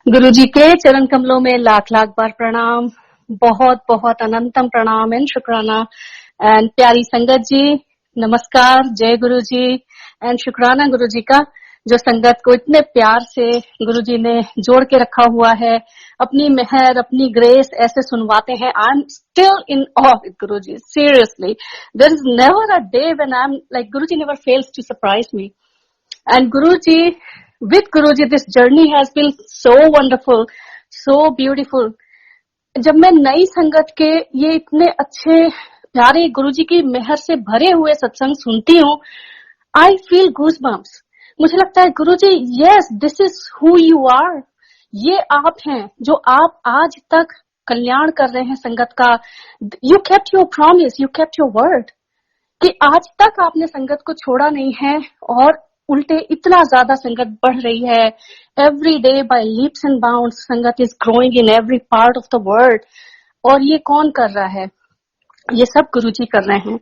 गुरु जी के चरण कमलों में लाख लाख बार प्रणाम, बहुत बहुत अनंतम प्रणाम एंड शुक्राना। एंड प्यारी संगत जी नमस्कार, जय गुरु जी एंड शुक्राना गुरु जी का, जो संगत को इतने प्यार से गुरु जी ने जोड़ के रखा हुआ है, अपनी मेहर अपनी ग्रेस ऐसे सुनवाते हैं। I am still in awe with Guru ji, seriously there is never a day when I am like Guru ji never fails to surprise me. And Guruji, with Guruji, this journey has been so wonderful, so beautiful. जब मैं नई संगत के ये इतने अच्छे प्यारे गुरुजी की मेहर से भरे हुए सत्संग सुनती हूँ, आई फील गूज बम्प्स। मुझे लगता है Guruji, yes this is who you are. ये आप हैं जो आप आज तक कल्याण कर रहे हैं संगत का। You kept your promise, you kept your word, कि आज तक आपने संगत को छोड़ा नहीं है और उल्टे इतना ज्यादा संगत बढ़ रही है। Every day by leaps and bounds sangat is growing in every part of the world. और ये कौन कर रहा है? ये सब गुरुजी कर रहे हैं।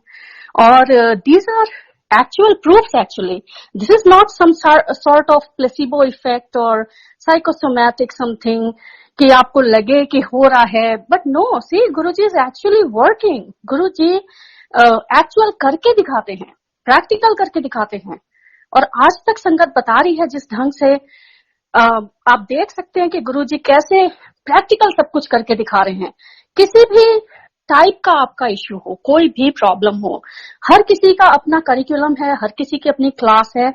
और these are actual proofs. Actually this is not some sort of placebo effect और साइकोसोमैटिक समथिंग कि आपको लगे कि हो रहा है, but no, see Guruji is actually working. Guruji actual करके दिखाते हैं, प्रैक्टिकल करके दिखाते हैं। और आज तक संगत बता रही है जिस ढंग से आप देख सकते हैं कि गुरुजी कैसे प्रैक्टिकल सब कुछ करके दिखा रहे हैं। किसी भी टाइप का आपका इश्यू हो, कोई भी प्रॉब्लम हो, हर किसी का अपना करिकुलम है, हर किसी की अपनी क्लास है,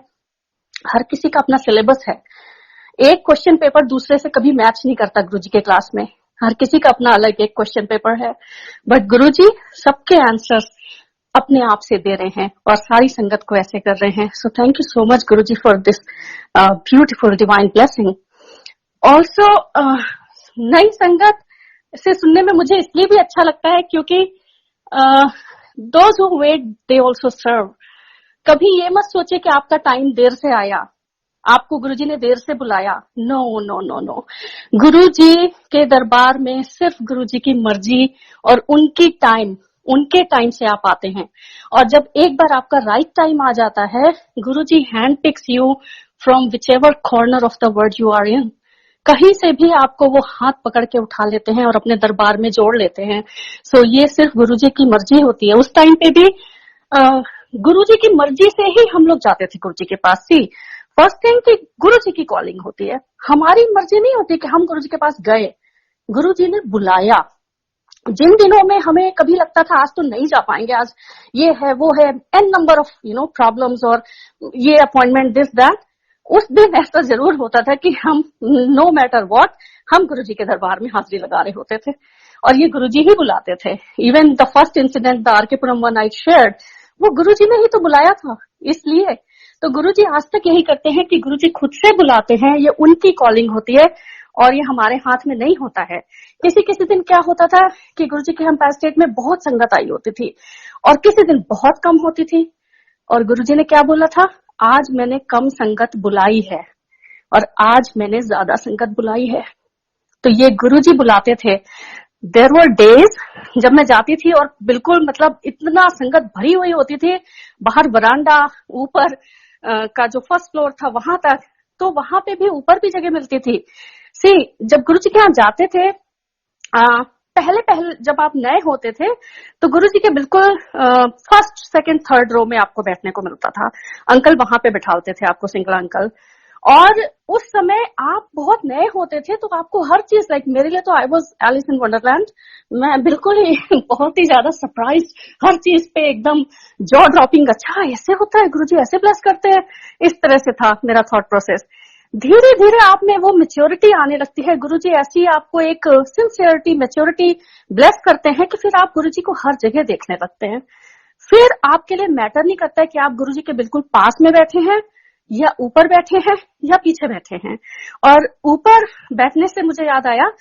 हर किसी का अपना सिलेबस है। एक क्वेश्चन पेपर दूसरे से कभी मैच नहीं करता गुरुजी के क्लास में। हर किसी का अपना अलग एक क्वेश्चन पेपर है, बट गुरुजी सबके आंसर्स अपने आप से दे रहे हैं और सारी संगत को ऐसे कर रहे हैं। सो thank you so much Guruji for this beautiful divine blessing. Also नई संगत से सुनने में मुझे इसलिए भी अच्छा लगता है क्योंकि those who wait they also serve. कभी ये मत सोचे कि आपका टाइम देर से आया, आपको गुरुजी ने देर से बुलाया। नो नो नो नो, गुरुजी के दरबार में सिर्फ गुरुजी की मर्जी और उनके टाइम से आप आते हैं। और जब एक बार आपका राइट टाइम आ जाता है, Guruji hand picks you from whichever corner of the world you are in. कहीं से भी आपको वो हाथ पकड़ के उठा लेते हैं और अपने दरबार में जोड़ लेते हैं। सो ये सिर्फ गुरुजी की मर्जी होती है। उस टाइम पे भी गुरुजी की मर्जी से ही हम लोग जाते थे गुरुजी के पास। सी फर्स्ट थिंग कि गुरुजी की कॉलिंग होती है, हमारी मर्जी नहीं होती कि हम गुरुजी के पास गए। गुरुजी ने बुलाया। जिन दिनों में हमें कभी लगता था आज तो नहीं जा पाएंगे, आज ये है वो है, एन नंबर ऑफ प्रॉब्लम्स और ये अपॉइंटमेंट दिस दैट, उस दिन ऐसा जरूर होता था कि हम नो मैटर व्हाट हम गुरुजी के दरबार में हाजिरी लगा रहे होते थे और ये गुरुजी ही बुलाते थे। Even the first incident the R K Puram one I shared, वो गुरुजी ने ही तो बुलाया था। इसलिए तो गुरुजी आज तक यही करते हैं कि गुरुजी खुद से बुलाते हैं, ये उनकी कॉलिंग होती है और ये हमारे हाथ में नहीं होता है। किसी किसी दिन क्या होता था कि गुरुजी के एम्पायर स्टेट में बहुत संगत आई होती थी और किसी दिन बहुत कम होती थी, और गुरुजी ने क्या बोला था, आज मैंने कम संगत बुलाई है और आज मैंने ज्यादा संगत बुलाई है। तो ये गुरुजी बुलाते थे। देयर वर डेज जब मैं जाती थी और बिल्कुल मतलब इतना संगत भरी हुई होती थी, बाहर वरांडा, ऊपर का जो फर्स्ट फ्लोर था वहां तक, तो वहां पे भी ऊपर भी जगह मिलती थी। सी जब गुरुजी के यहाँ जाते थे, पहले जब आप नए होते थे तो गुरुजी के बिल्कुल फर्स्ट सेकंड थर्ड रो में आपको बैठने को मिलता था। अंकल वहां पे बिठाते थे आपको, सिंगल अंकल। और उस समय आप बहुत नए होते थे तो आपको हर चीज लाइक मेरे लिए तो I was Alice in Wonderland. मैं बिल्कुल ही बहुत ही ज्यादा सरप्राइज, हर चीज पे एकदम जॉ ड्रॉपिंग। अच्छा ऐसे होता है, गुरुजी ऐसे ब्लेस करते हैं, इस तरह से था मेरा थॉट प्रोसेस। धीरे धीरे आप में वो मेच्योरिटी आने लगती है। गुरुजी ऐसी आपको एक सिंसियरिटी, मेच्योरिटी ब्लेस करते हैं कि फिर आप गुरुजी को हर जगह देखने लगते हैं। फिर आपके लिए मैटर नहीं करता है कि आप गुरुजी के बिल्कुल पास में बैठे हैं या ऊपर बैठे हैं या पीछे बैठे हैं। और ऊपर बैठने से मुझे याद आया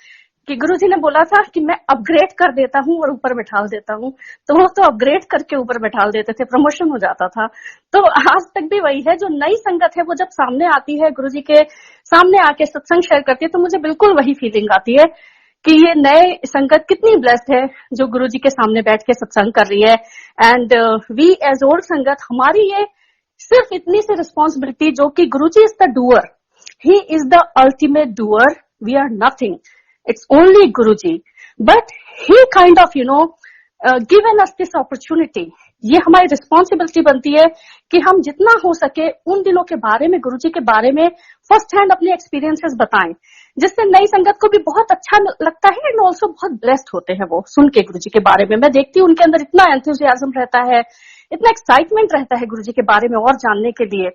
कि गुरुजी ने बोला था कि मैं अपग्रेड कर देता हूँ और ऊपर बैठा देता हूँ, तो वो तो अपग्रेड करके ऊपर बैठा देते थे, प्रमोशन हो जाता था। तो आज तक भी वही है। जो नई संगत है वो जब सामने आती है, गुरुजी के सामने आके सत्संग शेयर करती है, तो मुझे बिल्कुल वही फीलिंग आती है कि ये नए संगत कितनी ब्लेस्ड है जो गुरुजी के सामने बैठ के सत्संग कर रही है। एंड वी एज ओल्ड संगत, हमारी ये सिर्फ इतनी सी रिस्पॉन्सिबिलिटी, जो कि Guruji is the doer, he is the ultimate doer, we are nothing, it's only Guruji. But he kind of given us this opportunity. ये हमारी रिस्पॉन्सिबिलिटी बनती है कि हम जितना हो सके उन दिनों के बारे में, गुरुजी के बारे में फर्स्ट हैंड अपने एक्सपीरियंसेस बताएं, जिससे नई संगत को भी बहुत अच्छा लगता है एंड ऑल्सो बहुत ब्लेस्ड होते हैं वो सुन के गुरुजी के बारे में. मैं देखती हूँ उनके अंदर इतना एंथुसियाज्म रहता है, इतना एक्साइटमेंट रहता है गुरुजी के बारे में और जानने के लिए.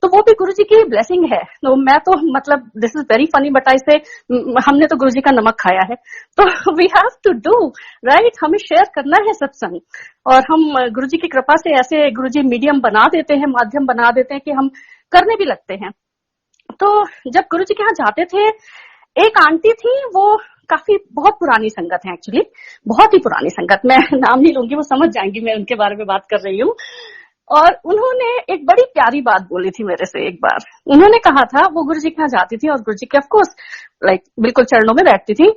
तो वो भी गुरुजी की ब्लेसिंग है. तो मैं तो मतलब this is very funny but I say हमने तो गुरुजी का नमक खाया है, तो we have to do right. हमें शेयर करना है सत्संग, और हम गुरुजी की कृपा से ऐसे गुरुजी मीडियम बना देते हैं, माध्यम बना देते हैं कि हम करने भी लगते हैं. तो जब गुरुजी के यहाँ जाते थे, एक आंटी थी, वो काफी बहुत पुरानी संगत है, एक्चुअली बहुत ही पुरानी संगत, मैं नाम नहीं लूंगी, वो समझ जाएंगी मैं उनके बारे में बात कर रही हूँ. और उन्होंने एक बड़ी प्यारी बात बोली थी मेरे से एक बार. उन्होंने कहा था, वो गुरुजी के यहाँ जाती थी और गुरुजी के ऑफकोर्स लाइक बिल्कुल चरणों में बैठती थी.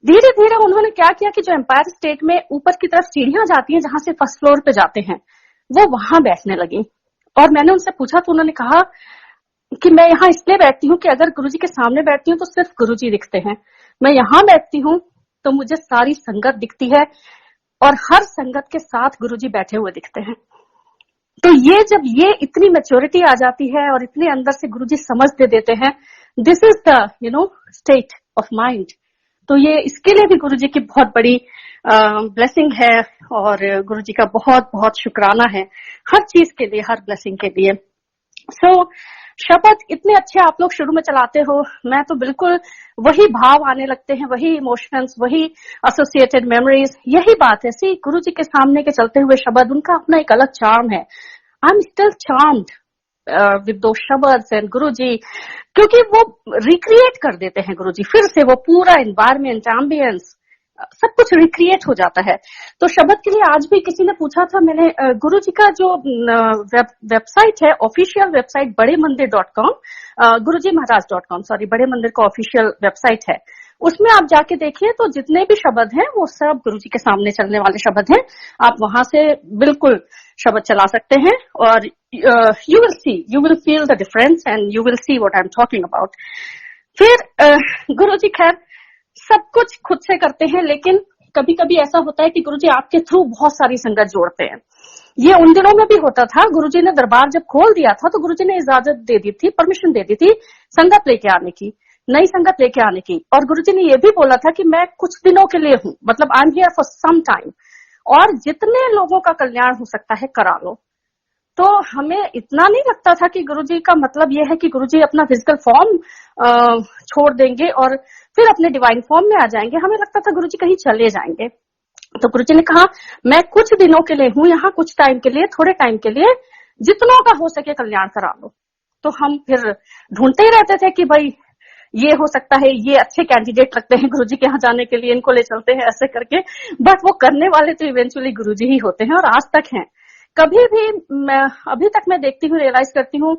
धीरे धीरे उन्होंने क्या किया कि जो एम्पायर स्टेट में ऊपर की तरफ सीढ़ियां जाती हैं, जहां से फर्स्ट फ्लोर पे जाते हैं, वो वहां बैठने लगी. और मैंने उनसे पूछा तो उन्होंने कहा कि मैं यहाँ इसलिए बैठती हूँ कि अगर गुरुजी के सामने बैठती हूँ तो सिर्फ गुरुजी दिखते हैं, मैं यहाँ बैठती हूँ तो मुझे सारी संगत दिखती है और हर संगत के साथ गुरुजी बैठे हुए दिखते हैं. तो ये जब ये इतनी मैच्योरिटी आ जाती है और इतने अंदर से गुरुजी समझ दे देते हैं, this is the state of mind. तो ये इसके लिए भी गुरुजी की बहुत बड़ी ब्लेसिंग है, और गुरुजी का बहुत बहुत शुक्राना है हर चीज के लिए, हर ब्लेसिंग के लिए. सो शब्द इतने अच्छे आप लोग शुरू में चलाते हो, मैं तो बिल्कुल वही भाव आने लगते हैं, वही इमोशंस, वही एसोसिएटेड मेमोरीज, यही बात है. सी गुरुजी के सामने के चलते हुए शब्द, उनका अपना एक अलग चार्म है. आई एम स्टिल चार्म्ड विद दो शब्द एंड गुरुजी, क्योंकि वो रिक्रिएट कर देते हैं गुरुजी. फिर से वो पूरा एनवायरमेंट, एम्बियंस, सब कुछ रिक्रिएट हो जाता है. तो शब्द के लिए आज भी किसी ने पूछा था, मैंने गुरुजी का जो वेबसाइट है, ऑफिशियल वेबसाइट बड़ेमंदिर.com, गुरुजी महाराज.com, सॉरी, बड़े मंदिर का ऑफिशियल वेबसाइट है, उसमें आप जाके देखिए तो जितने भी शब्द हैं वो सब गुरुजी के सामने चलने वाले शब्द हैं. आप वहां से बिल्कुल शब्द चला सकते हैं और you will feel the difference and you will see what I am talking about. फिर गुरुजी खैर सब कुछ खुद से करते हैं, लेकिन कभी कभी ऐसा होता है कि गुरुजी आपके थ्रू बहुत सारी संगत जोड़ते हैं. ये उन दिनों में भी होता था. गुरुजी ने दरबार जब खोल दिया था तो गुरुजी ने इजाजत दे दी थी, परमिशन दे दी थी संगत लेके आने की, नई संगत लेके आने की. और गुरुजी ने ये भी बोला था कि मैं कुछ दिनों के लिए हूं, मतलब I am here for some time, और जितने लोगों का कल्याण हो सकता है करा लो. तो हमें इतना नहीं लगता था कि गुरुजी का मतलब ये है कि गुरुजी अपना फिजिकल फॉर्म छोड़ देंगे और फिर अपने डिवाइन फॉर्म में आ जाएंगे. हमें लगता था गुरुजी कहीं चले जाएंगे. तो गुरुजी ने कहा मैं कुछ दिनों के लिए हूं यहाँ, कुछ टाइम के लिए, थोड़े टाइम के लिए, जितनों का हो सके कल्याण करा लो. तो हम फिर ढूंढते ही रहते थे कि भाई ये हो सकता है, ये अच्छे कैंडिडेट लगते हैं गुरुजी के यहाँ जाने के लिए, इनको ले चलते हैं ऐसे करके. बट वो करने वाले तो इवेंचुअली गुरुजी ही होते हैं, और आज तक हैं. कभी भी अभी तक मैं देखती हूँ, रियलाइज करती हूँ,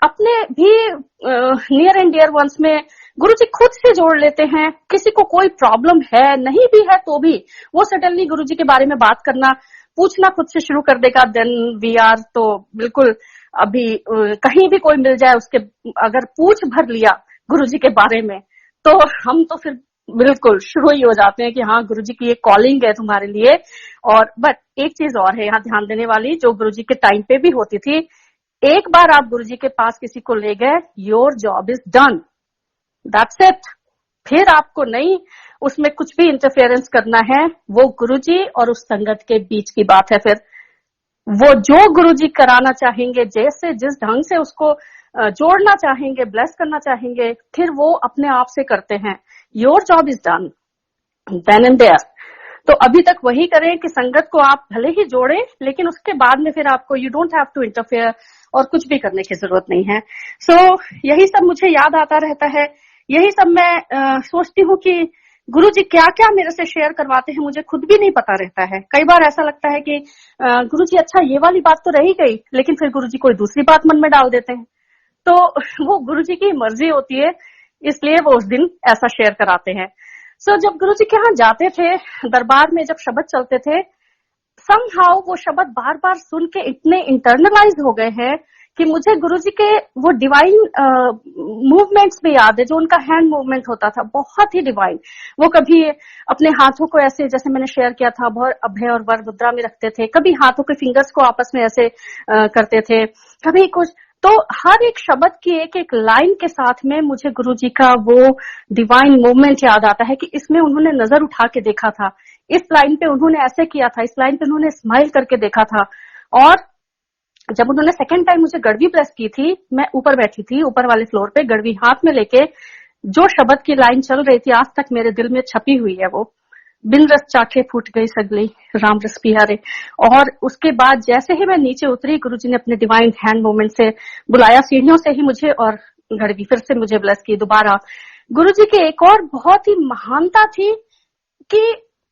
अपने भी नियर एंड डियर वंस में गुरुजी खुद से जोड़ लेते हैं. किसी को कोई प्रॉब्लम है, नहीं भी है तो भी वो सडनली गुरुजी के बारे में बात करना, पूछना खुद से शुरू कर देगा. देन वी आर तो बिल्कुल अभी कहीं भी कोई मिल जाए, उसके अगर पूछ भर लिया गुरुजी के बारे में, तो हम तो फिर बिल्कुल शुरू ही हो जाते हैं कि हाँ गुरुजी की एक कॉलिंग है तुम्हारे लिए. और बट एक चीज और है यहाँ ध्यान देने वाली, जो गुरुजी के टाइम पे भी होती थी. एक बार आप गुरुजी के पास किसी को ले गए, your job is done, that's it. फिर आपको नहीं उसमें कुछ भी इंटरफेरेंस करना है. वो गुरुजी और उस संगत के बीच की बात है. फिर वो जो गुरुजी कराना चाहेंगे, जैसे जिस ढंग से उसको जोड़ना चाहेंगे, ब्लेस करना चाहेंगे, फिर वो अपने आप से करते हैं. Your job is done then and there. तो अभी तक वही करें कि संगत को आप भले ही जोड़ें, लेकिन उसके बाद में फिर आपको you don't have to interfere और कुछ भी करने की जरूरत नहीं है. सो यही सब मुझे याद आता रहता है. यही सब मैं सोचती हूँ कि गुरुजी क्या क्या मेरे से शेयर करवाते हैं, मुझे खुद भी नहीं पता रहता है. कई बार ऐसा लगता है कि गुरुजी अच्छा ये वाली बात तो रही गई, लेकिन फिर गुरुजी कोई दूसरी बात मन में डाल देते हैं. तो वो गुरुजी की मर्जी होती है, इसलिए वो उस दिन ऐसा शेयर कराते हैं. सो जब गुरुजी के यहाँ जाते थे, दरबार में जब शब्द चलते थे, समहाउ वो शब्द बार बार सुन के इतने इंटरनलाइज हो गए हैं कि मुझे गुरुजी के वो डिवाइन मूवमेंट्स भी याद है, जो उनका हैंड मूवमेंट होता था बहुत ही डिवाइन। वो कभी अपने हाथों को ऐसे, जैसे मैंने शेयर किया था, बहुत अभय और वर मुद्रा में रखते थे, कभी हाथों के फिंगर्स को आपस में ऐसे करते थे, कभी कुछ। तो हर एक शब्द की एक एक लाइन के साथ में मुझे गुरुजी का वो डिवाइन मूवमेंट याद आता है कि इसमें उन्होंने नजर उठा के देखा था, इस लाइन पे उन्होंने ऐसे किया था, इस लाइन पे उन्होंने स्माइल करके देखा था। और जब उन्होंने सेकंड टाइम मुझे गड़वी प्रेस की थी, मैं ऊपर बैठी थी, ऊपर वाले फ्लोर पे, गड़वी हाथ में लेके जो शब्द की लाइन चल रही थी, आज तक मेरे दिल में छपी हुई है वो, बिन रस चाखे फूट गई सगली राम रस पियारे। और उसके बाद जैसे ही मैं नीचे उतरी, गुरुजी ने अपने डिवाइन हैंड मूवमेंट से बुलाया सीढ़ियों से ही मुझे, और गड़वी फिर से मुझे ब्लेस की दोबारा। गुरुजी की एक और बहुत ही महानता थी कि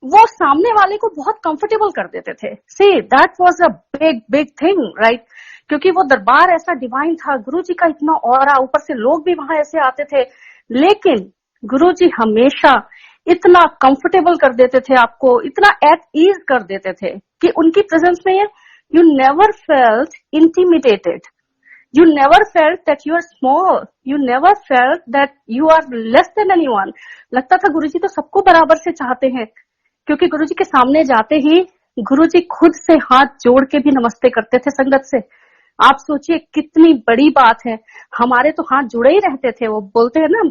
वो सामने वाले को बहुत कंफर्टेबल कर देते थे। See that was a big big thing, right? क्योंकि वो दरबार ऐसा डिवाइन था, गुरुजी का इतना ऑरा, ऊपर से लोग भी वहां ऐसे आते थे, लेकिन गुरुजी हमेशा इतना कंफर्टेबल कर देते थे आपको, इतना एट ईज कर देते थे कि उनकी प्रेजेंस में you never felt intimidated, you never felt that you are small, you never felt that you are less than anyone। लगता था गुरुजी तो सबको बराबर से चाहते हैं, क्योंकि गुरुजी के सामने जाते ही गुरुजी खुद से हाथ जोड़ के भी नमस्ते करते थे संगत से। आप सोचिए कितनी बड़ी बात है। हमारे तो हाथ जुड़े ही रहते थे, वो बोलते हैं ना,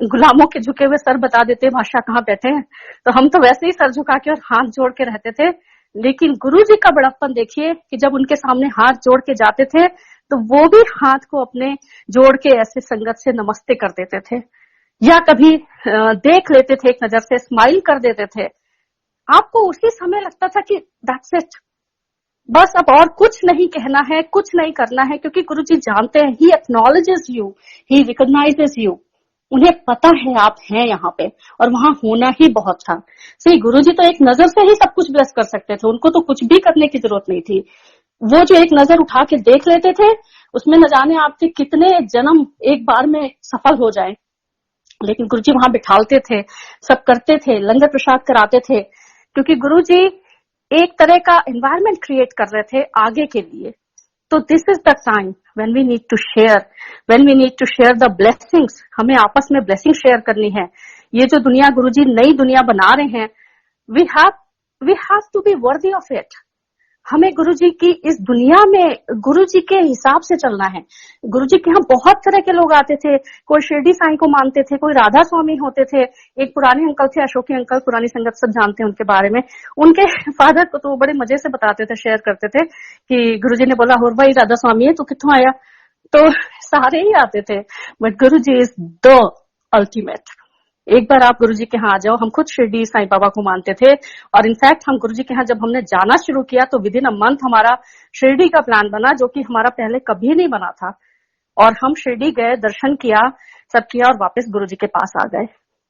गुलामों के झुके हुए सर बता देते बादशाह कहाँ बैठे हैं, तो हम तो वैसे ही सर झुका के और हाथ जोड़ के रहते थे। लेकिन गुरुजी का बड़प्पन देखिए कि जब उनके सामने हाथ जोड़ के जाते थे तो वो भी हाथ को अपने जोड़ के ऐसे संगत से नमस्ते कर देते थे, या कभी देख लेते थे एक नजर से, स्माइल कर देते थे। आपको उसी समय लगता था कि दैट्स इट, बस अब और कुछ नहीं कहना है, कुछ नहीं करना है, क्योंकि गुरुजी जानते हैं, he acknowledges you, he recognizes you. उन्हें पता है आप हैं यहाँ पे, और वहां होना ही बहुत था। सही, गुरुजी तो एक नजर से ही सब कुछ ब्लेस कर सकते थे, उनको तो कुछ भी करने की जरूरत नहीं थी। वो जो एक नजर उठा के देख लेते थे, उसमें न जाने आपके कितने जन्म एक बार में सफल हो जाए। लेकिन गुरुजी वहां बिठालते थे, सब करते थे, लंगर प्रसाद कराते थे, क्योंकि गुरुजी एक तरह का एनवायरनमेंट क्रिएट कर रहे थे आगे के लिए। तो this is the time when we need to share, when we need to share the blessings. हमें आपस में ब्लेसिंग शेयर करनी है। ये जो दुनिया गुरुजी नई दुनिया बना रहे हैं, we have to be worthy of it. हमें गुरुजी की इस दुनिया में गुरुजी के हिसाब से चलना है। गुरुजी के यहाँ बहुत तरह के लोग आते थे, कोई शिरडी साईं को मानते थे, कोई राधा स्वामी होते थे, एक पुराने अंकल थे, अशोकी अंकल, पुरानी संगत सब जानते हैं उनके बारे में। उनके फादर को तो बड़े मजे से बताते थे, शेयर करते थे कि गुरुजी ने बोला, होर भाई राधा स्वामी है, तू कित्थों आया? तो सारे ही आते थे, but Guruji is the ultimate. एक बार आप गुरुजी के यहाँ आ जाओ। हम खुद शिरडी साईं बाबा को मानते थे, और इनफैक्ट हम गुरुजी के यहाँ जब हमने जाना शुरू किया तो विद इन अ मंथ हमारा शिरडी का प्लान बना, जो कि हमारा पहले कभी नहीं बना था। और हम शिरडी गए, दर्शन किया, सब किया, और वापस गुरुजी के पास आ गए।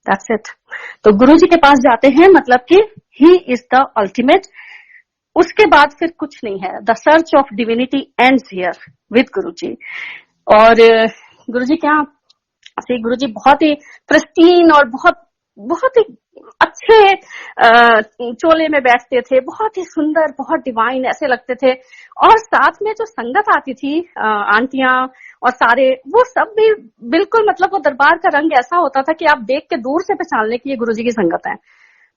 That's it. तो गुरुजी के पास जाते हैं मतलब कि ही इज द अल्टीमेट। उसके बाद फिर कुछ नहीं है। The search of divinity ends here with Guruji. और गुरुजी के यहाँ से गुरुजी बहुत ही प्रिस्टीन और बहुत ही अच्छे चोले में बैठते थे, बहुत ही सुंदर, बहुत डिवाइन ऐसे लगते थे। और साथ में जो संगत आती थी, आंटियां और सारे, वो सब भी बिल्कुल, मतलब वो दरबार का रंग ऐसा होता था कि आप देख के दूर से पहचान लें कि ये गुरुजी की संगत है।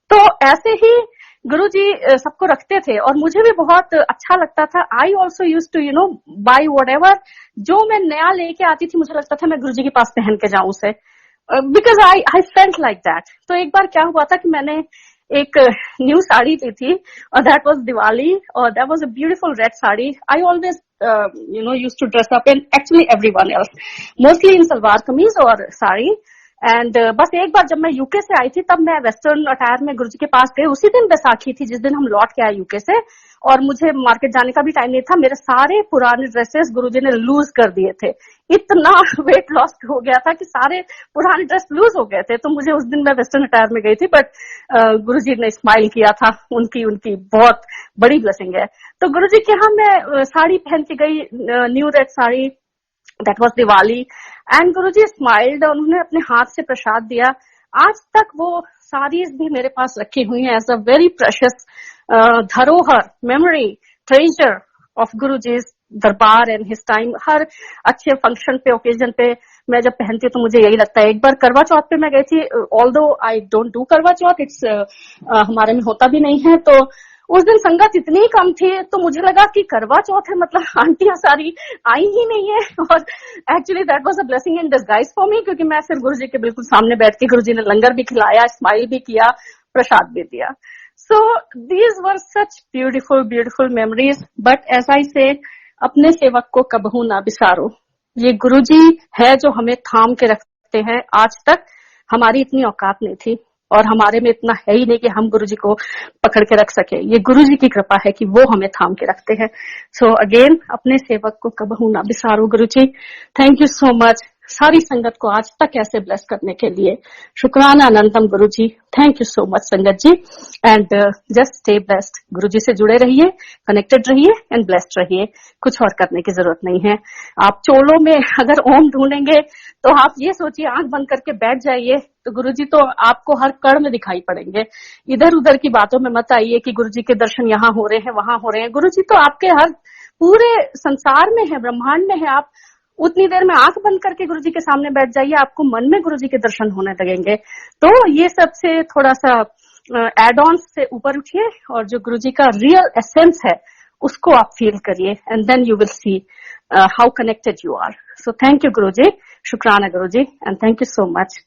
तो ऐसे ही गुरुजी सबको रखते थे, और मुझे भी बहुत अच्छा लगता था। I also use two by whatever, जो मैं नया लेके आती थी, मुझे लगता था मैं गुरुजी के पास पहन के जाऊं उसे, because I felt like that. तो एक बार क्या हुआ था कि मैंने एक न्यू साड़ी ली थी, और दैट वाज दिवाली, और that was a beautiful red sari. I always use to dress up in, actually everyone else, mostly in salwar kameez और साड़ी। एंड बस एक बार जब मैं यूके से आई थी, तब मैं वेस्टर्न अटायर में गुरुजी के पास गई। उसी दिन बैसाखी थी, जिस दिन हम लौट के आए यूके से, और मुझे मार्केट जाने का भी टाइम नहीं था। मेरे सारे पुराने ड्रेसेस गुरुजी ने लूज कर दिए थे। इतना वेट लॉस हो गया था कि सारे पुराने ड्रेस लूज हो गए थे। तो मुझे उस दिन मैं वेस्टर्न अटायर में गई थी, बट गुरुजी ने स्माइल किया था। उनकी बहुत बड़ी ब्लेसिंग है। तो गुरुजी के यहाँ मैं साड़ी पहन के गई, new red sari, that was Diwali, and Guruji smiled, और उन्होंने अपने हाथ से प्रसाद दिया। आज तक वो साड़ीज भी मेरे पास रखी हुई हैं एज अ वेरी प्रेशियस धरोहर, मेमोरी, ट्रेजर ऑफ गुरुजी's दरबार एंड हिज टाइम, हर अच्छे फंक्शन पे, ओकेजन पे मैं जब पहनती हूँ तो मुझे यही लगता है। एक बार करवा चौथ पे मैं गई थी, ऑल्दो आई डोंट डू करवा चौथ, इट्स हमारे में होता भी नहीं है, तो उस दिन संगत इतनी कम थी तो मुझे लगा कि करवा चौथ है, मतलब आंटियां सारी आई ही नहीं है। और actually that was a blessing in disguise for me, क्योंकि मैं फिर गुरु जी के बिल्कुल सामने बैठ के गुरु जी ने लंगर भी खिलाया, स्माइल भी किया, प्रसाद भी दिया। So these were such beautiful beautiful memories. But as I say, अपने सेवक को कबहू ना बिसारो। ये गुरु जी है जो हमें थाम के रखते हैं। आज तक हमारी इतनी औकात नहीं थी और हमारे में इतना है ही नहीं कि हम गुरु जी को पकड़ के रख सके। ये गुरु जी की कृपा है कि वो हमें थाम के रखते हैं। सो अगेन, अपने सेवक को कबहू ना बिसारो गुरु ji. Thank you so much सारी संगत को आज तक ऐसे ब्लेस करने के लिए। शुक्राना अनंतम Guru ji. Thank you so much sangat ji. And just stay blessed. Guru ji से जुड़े रहिए, कनेक्टेड रहिए एंड ब्लेस्ड रहिए। कुछ और करने की जरूरत नहीं है। आप चोलों में अगर ओम ढूंढेंगे तो आप ये सोचिए, आंख बंद करके बैठ जाइए तो गुरु जी तो आपको हर कण में दिखाई पड़ेंगे। इधर उधर की बातों में मत आइए कि गुरु जी के दर्शन यहाँ हो रहे हैं, वहां हो रहे हैं। गुरु जी तो आपके हर पूरे संसार में है, ब्रह्मांड में है। आप उतनी देर में आंख बंद करके गुरु जी के सामने बैठ जाइए, आपको मन में गुरु जी के दर्शन होने लगेंगे। तो ये सबसे थोड़ा सा एड ऑन से ऊपर उठिए और जो गुरु जी का रियल एसेंस है उसको आप फील करिए, and then you will see how connected you are. So thank you Guru ji. शुक्राना Guru ji, and thank you so much.